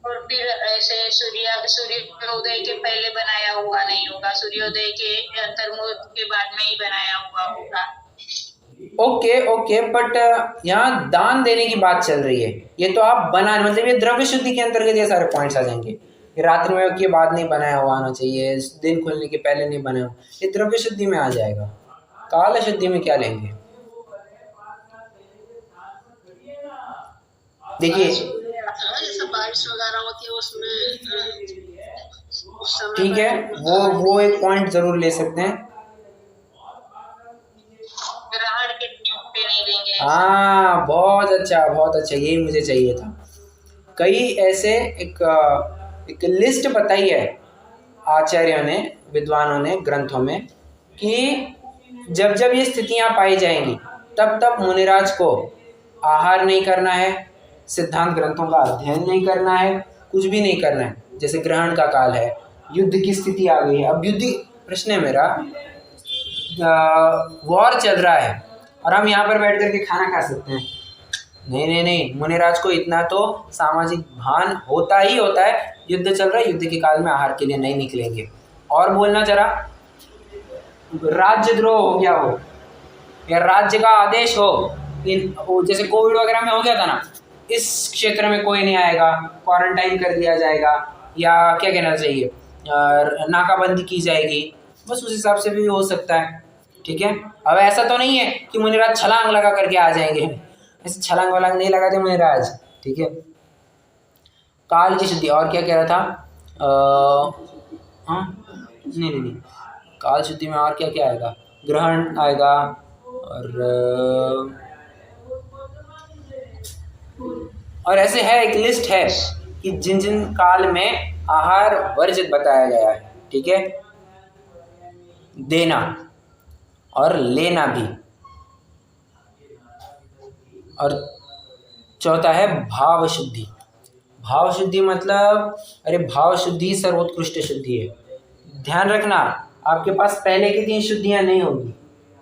और फिर ऐसे सूर्योदय के पहले बनाया हुआ नहीं होगा, सूर्योदय के अंतर्मुहूर्त के बाद में ही बनाया हुआ होगा। ओके ओके, बट यहाँ दान देने की बात चल रही है। ये तो आप बनाने, मतलब ये द्रव्य शुद्धि के अंतर्गत ये सारे पॉइंट्स आ जाएंगे। ये रात्रि में के बाद नहीं बनाया हुआ आना चाहिए, दिन खुलने के पहले नहीं बनाया हुआ, ये द्रव्य शुद्धि में आ जाएगा। काल शुद्धि में क्या लेंगे? देखिए जैसे बारिश वगैरह होती है उसमें उस समय ठीक है, वो एक पॉइंट जरूर ले सकते हैं। ग्रहण के टाइम पे नहीं देंगे। हाँ बहुत अच्छा, यही मुझे चाहिए था। कई ऐसे एक लिस्ट बताई है आचार्यों ने, विद्वानों ने ग्रंथों में, कि जब जब ये स्थितियां पाई जाएंगी तब तब मुनिराज को आहार नहीं करना है, सिद्धांत ग्रंथों का अध्ययन नहीं करना है, कुछ भी नहीं करना है। जैसे ग्रहण का काल है, युद्ध की स्थिति आ गई है, अब युद्ध प्रश्न है मेरा, वॉर चल रहा है और हम यहाँ पर बैठ करके खाना खा सकते हैं? नहीं, मुनिराज को इतना तो सामाजिक भान होता ही होता है। युद्ध चल रहा है, युद्ध के काल में आहार के लिए नहीं निकलेंगे। और बोलना जरा, राज्यद्रोह हो गया हो या राज्य का आदेश हो, जैसे कोविड वगैरह में हो गया था ना, इस क्षेत्र में कोई नहीं आएगा, क्वारंटाइन कर दिया जाएगा, या क्या कहना चाहिए, नाकाबंदी की जाएगी, बस उस हिसाब से भी हो सकता है। ठीक है, अब ऐसा तो नहीं है कि मुनिराज छलांग लगा करके आ जाएंगे, ऐसे छलांग वलांग नहीं लगाते मुनिराज। ठीक है, काल की शुद्धि। और क्या कह रहा था? नहीं, काल शुद्धि में और क्या क्या आएगा? ग्रहण आएगा, और ऐसे है, एक लिस्ट है कि जिन जिन काल में आहार वर्जित बताया गया है। ठीक है, देना और लेना भी। और चौथा है भाव शुद्धि। भाव शुद्धि मतलब, अरे भाव शुद्धि सर्वोत्कृष्ट शुद्धि है। ध्यान रखना, आपके पास पहले की 3 शुद्धियां नहीं होगी,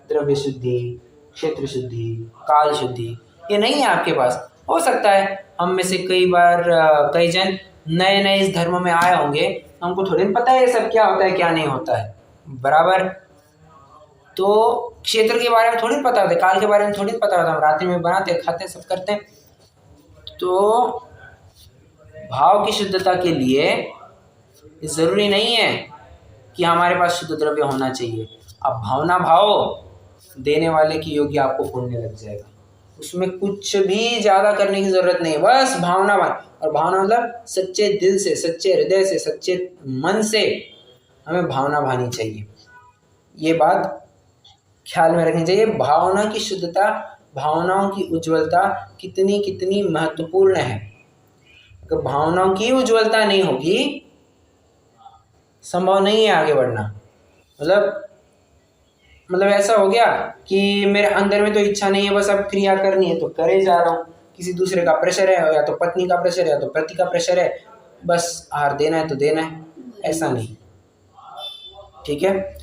द्रव्य शुद्धि, क्षेत्र शुद्धि, काल शुद्धि, ये नहीं है आपके पास। हो सकता है हम में से कई जन नए नए इस धर्म में आए होंगे, हमको थोड़ी ना पता है ये सब क्या होता है क्या नहीं होता है, बराबर। तो क्षेत्र के बारे में थोड़ी पता होता है, काल के बारे में थोड़ी पता होता है, हम रात्रि में बनाते खाते सब करते हैं। तो भाव की शुद्धता के लिए ज़रूरी नहीं है कि हमारे पास शुद्ध द्रव्य होना चाहिए। अब भावना भाव देने वाले की योग्य आपको पुण्य लग जाएगा, उसमें कुछ भी ज़्यादा करने की ज़रूरत नहीं है, बस भावना भाव। और भावना मतलब सच्चे दिल से, सच्चे हृदय से, सच्चे मन से हमें भावना भानी चाहिए। ये बात ख्याल में रखनी चाहिए। भावना की शुद्धता, भावनाओं की उज्ज्वलता कितनी कितनी महत्वपूर्ण है। अगर भावनाओं की उज्ज्वलता नहीं होगी, संभव नहीं है आगे बढ़ना। मतलब ऐसा हो गया कि मेरे अंदर में तो इच्छा नहीं है, बस अब क्रिया करनी है तो करे जा रहा हूँ, किसी दूसरे का प्रेशर है, या तो पत्नी का प्रेशर है या तो पति का प्रेशर है, बस आहार देना है तो देना है, ऐसा नहीं। ठीक है,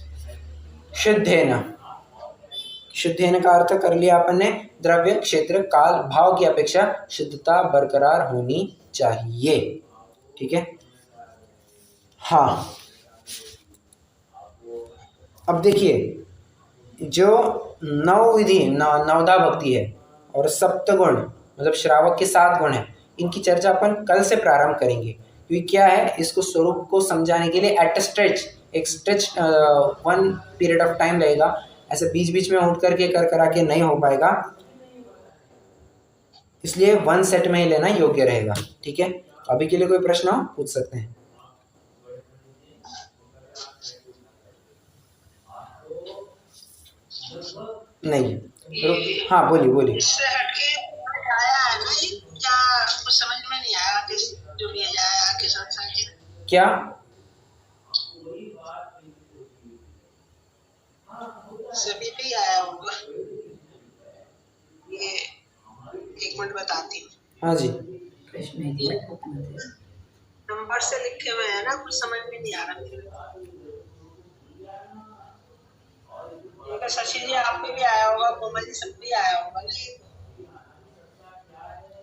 शुद्धेन का अर्थ कर लिया अपन ने, द्रव्य, क्षेत्र, काल, भाव की अपेक्षा शुद्धता बरकरार होनी चाहिए। ठीक है, हाँ। अब देखिए, जो नवधा भक्ति है और सप्तगुण मतलब श्रावक के 7 गुण हैं, इनकी चर्चा अपन कल से प्रारंभ करेंगे। क्योंकि क्या है, इसको स्वरूप को समझाने के लिए एट एक स्ट्रेच 1 पीरियड ऑफ टाइम लगेगा, ऐसे बीच बीच में उठ करके करा के नहीं हो पाएगा, इसलिए 1 सेट में ही लेना योग्य रहेगा। ठीक है, अभी के लिए कोई प्रश्न हो पूछ सकते हैं। नहीं, हाँ बोलिए। इससे हटके आया है ना, क्या कुछ समझ में नहीं आया कि जो भी आया कि सत्संग क्या सभी पे आया होगा। ये 1 मिनट बताती हूँ। हाँ जी, नंबर से लिखे हुए हैं ना, कुछ समझ में नहीं आ रहा मेरे को। शशि जी आप पे भी आया होगा, कोमल जी सब भी आया होगा नहीं?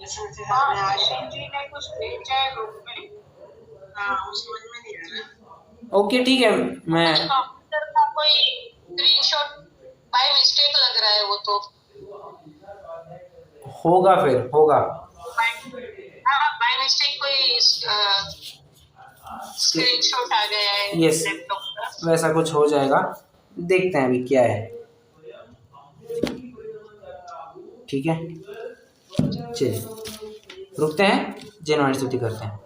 आशीष जी ने कुछ भेजा है ग्रुप में। हाँ, वो समझ में नहीं आ रहा। ओके ठीक है, मैं कंप्यूटर का कोई स्क्रीनशॉट बाय मिस्टेक लग रहा है वो तो। होगा, फिर होगा। हाँ, बाय मिस्टेक कोई स्क्रीनशॉट आ गया है यस, लैपटॉप का। वैसा कुछ हो जाएगा, देखते हैं अभी क्या है। ठीक है, चलिए रुकते हैं, जय स्तुति करते हैं।